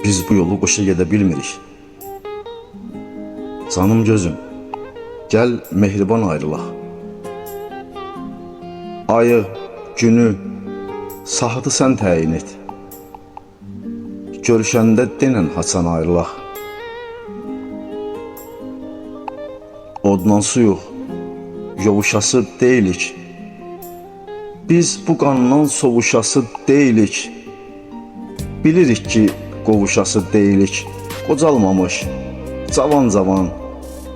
Biz bu yolu qoşa gedə bilmirik. Canım gözüm, gəl mehriban ayrılaq. Ayı, günü, saatı sən təyin et. Görüşəndə denən haçan ayrılaq. Oddan su yox, yovuşası deyilik. Biz bu qandan sovuşası deyilik. Bilirik ki, qovuşası deyilik. Qocalmamış, cavan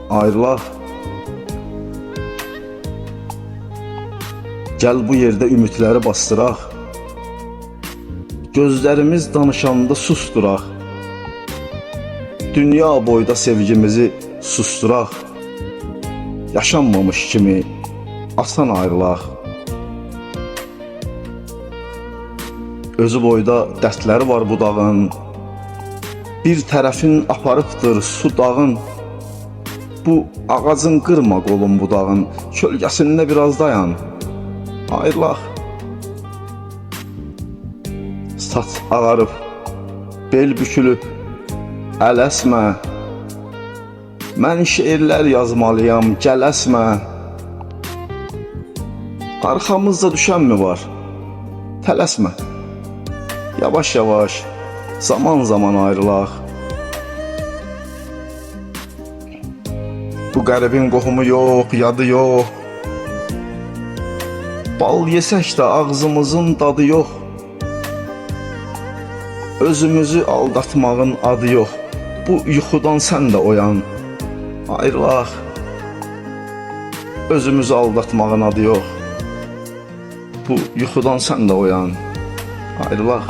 ayrılaq. Gəl bu yerdə ümidləri bastıraq. Gözlərimiz danışanda susturaq. Dünya boyda sevgimizi susturaq. Yaşanmamış kimi asan ayrılaq. Özü boyda dərdləri var bu dağın. Bir tərəfin aparıbdır su dağın. Bu ağacın qırma qolun bu dağın. Kölgəsində biraz dayan. Ayrılaq. Saç ağarıb, bel bükülüb, əl əsmə. Mən şeirlər yazmalıyam, gəl əsmə. Arxamızda düşən mi var? Tələsmə. Yavaş zaman ayrılaq. Bu qəribin qohumu yox, yadı yox. Bal yesək də ağzımızın dadı yox. Özümüzü aldatmağın adı yox. Bu yuxudan sən də oyan. Ayrılaq. Özümüzü aldatmağın adı yox. Bu yuxudan sən də oyan. Ayrılaq.